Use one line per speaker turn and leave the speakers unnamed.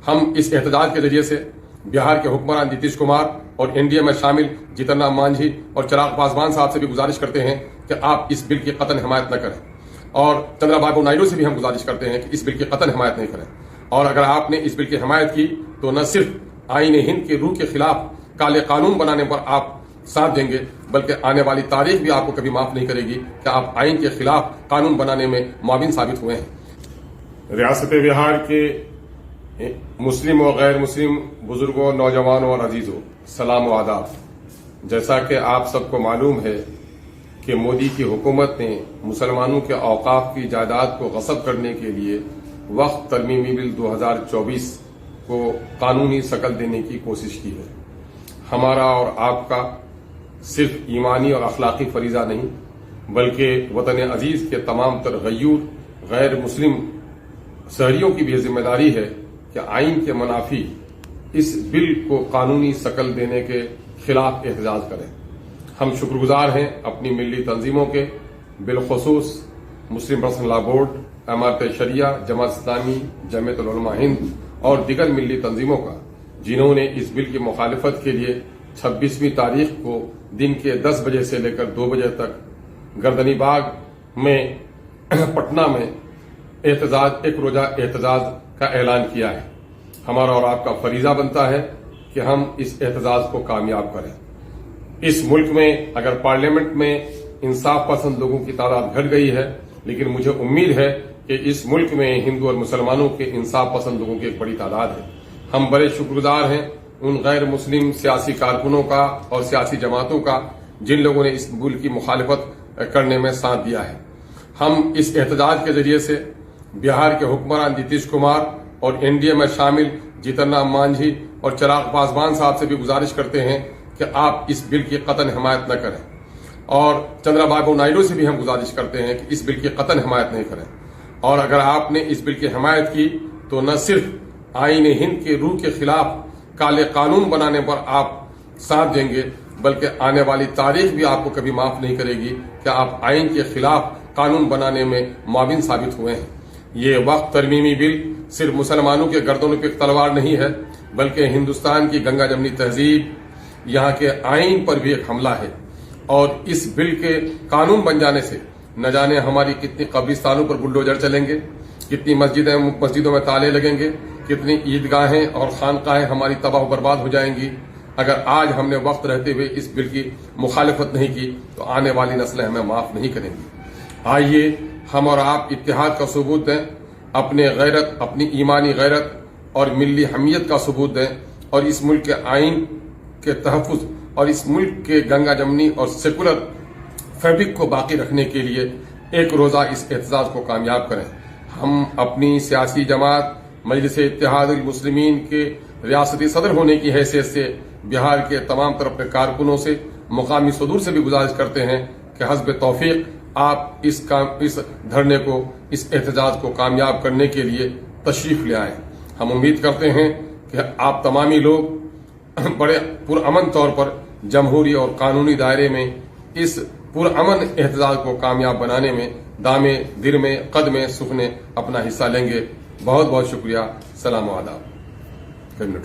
ہم اس احتجاج کے ذریعے سے بہار کے حکمران نتیش کمار اور NDA میں شامل جتن رام مانجھی اور چراغ پاسوان صاحب سے بھی گزارش کرتے ہیں کہ آپ اس بل کی قطعاً حمایت نہ کریں، اور چندرا بابو نائیڈو سے بھی ہم گزارش کرتے ہیں کہ اس بل کی قطعاً حمایت نہیں کریں، اور اگر آپ نے اس بل کی حمایت کی تو نہ صرف آئین ہند کی روح کے خلاف کالے قانون بنانے پر آپ ساتھ دیں گے، بلکہ آنے والی تاریخ بھی آپ کو کبھی معاف نہیں کرے گی کہ آپ آئین کے خلاف قانون بنانے میں معاون ثابت ہوئے ہیں۔ ریاست بہار کے مسلم و غیر مسلم بزرگوں، نوجوانوں اور عزیزوں، سلام و آداب۔ جیسا کہ آپ سب کو معلوم ہے کہ مودی کی حکومت نے مسلمانوں کے اوقاف کی جائیداد کو غصب کرنے کے لیے وقف ترمیمی بل 2024 کو قانونی شکل دینے کی کوشش کی ہے۔ ہمارا اور آپ کا صرف ایمانی اور اخلاقی فریضہ نہیں، بلکہ وطن عزیز کے تمام تر غیور غیر مسلم شہریوں کی بھی ذمہ داری ہے کہ آئین کے منافی اس بل کو قانونی شکل دینے کے خلاف احتجاج کریں۔ ہم شکر گزار ہیں اپنی ملی تنظیموں کے، بالخصوص مسلم پرسنل لا بورڈ، امارت شریعہ، جماعت اسلامی، جمعیت العلماء ہند اور دیگر ملی تنظیموں کا، جنہوں نے اس بل کی مخالفت کے لیے 26ویں تاریخ کو دن کے 10 بجے سے لے کر 2 بجے تک گردنی باغ میں پٹنہ میں احتجاج، ایک روزہ احتجاج کا اعلان کیا ہے۔ ہمارا اور آپ کا فریضہ بنتا ہے کہ ہم اس احتجاج کو کامیاب کریں۔ اس ملک میں اگر پارلیمنٹ میں انصاف پسند لوگوں کی تعداد گھٹ گئی ہے، لیکن مجھے امید ہے کہ اس ملک میں ہندو اور مسلمانوں کے انصاف پسند لوگوں کی ایک بڑی تعداد ہے۔ ہم بڑے شکر گزار ہیں ان غیر مسلم سیاسی کارکنوں کا اور سیاسی جماعتوں کا جن لوگوں نے اس بل کی مخالفت کرنے میں ساتھ دیا ہے۔ ہم اس احتجاج کے ذریعے سے بہار کے حکمران نتیش کمار اور NDA میں شامل جتن رام مانجھی اور چراغ پاسوان صاحب سے بھی گزارش کرتے ہیں کہ آپ اس بل کی قطعاً حمایت نہ کریں، اور چندرا بابو نائیڈو سے بھی ہم گزارش کرتے ہیں کہ اس بل کی قطعاً حمایت نہیں کریں، اور اگر آپ نے اس بل کی حمایت کی تو نہ صرف آئین ہند کی روح کے خلاف کالے قانون بنانے پر آپ ساتھ دیں گے، بلکہ آنے والی تاریخ بھی آپ کو کبھی معاف نہیں کرے گی کہ آپ آئین کے خلاف قانون بنانے میں معاون ثابت ہوئے ہیں۔ یہ وقف ترمیمی بل صرف مسلمانوں کے گردنوں پہ ایک تلوار نہیں ہے، بلکہ ہندوستان کی گنگا جمنی تہذیب، یہاں کے آئین پر بھی ایک حملہ ہے، اور اس بل کے قانون بن جانے سے نہ جانے ہماری کتنی قبرستانوں پر بلڈوزر چلیں گے، کتنی مسجدوں میں تالے لگیں گے، کتنی عیدگاہیں اور خانقاہیں ہماری تباہ و برباد ہو جائیں گی۔ اگر آج ہم نے وقت رہتے ہوئے اس بل کی مخالفت نہیں کی تو آنے والی نسلیں ہمیں معاف نہیں کریں گی۔ آئیے ہم اور آپ اتحاد کا ثبوت دیں، اپنے غیرت، اپنی ایمانی غیرت اور ملی حمیت کا ثبوت دیں، اور اس ملک کے آئین کے تحفظ اور اس ملک کے گنگا جمنی اور سیکولر فیبرک کو باقی رکھنے کے لیے ایک روزہ اس احتجاج کو کامیاب کریں۔ ہم اپنی سیاسی جماعت مجلس اتحاد المسلمین کے ریاستی صدر ہونے کی حیثیت سے بہار کے تمام طرف اپنے کارکنوں سے، مقامی صدور سے بھی گزارش کرتے ہیں کہ حسب توفیق آپ اس دھرنے کو، اس احتجاج کو کامیاب کرنے کے لیے تشریف لے آئیں۔ ہم امید کرتے ہیں کہ آپ تمامی لوگ بڑے پرامن طور پر جمہوری اور قانونی دائرے میں اس پرامن احتجاج کو کامیاب بنانے میں دامے دیر میں قدمے سکھنے اپنا حصہ لیں گے۔ بہت بہت شکریہ۔ سلام و آداب۔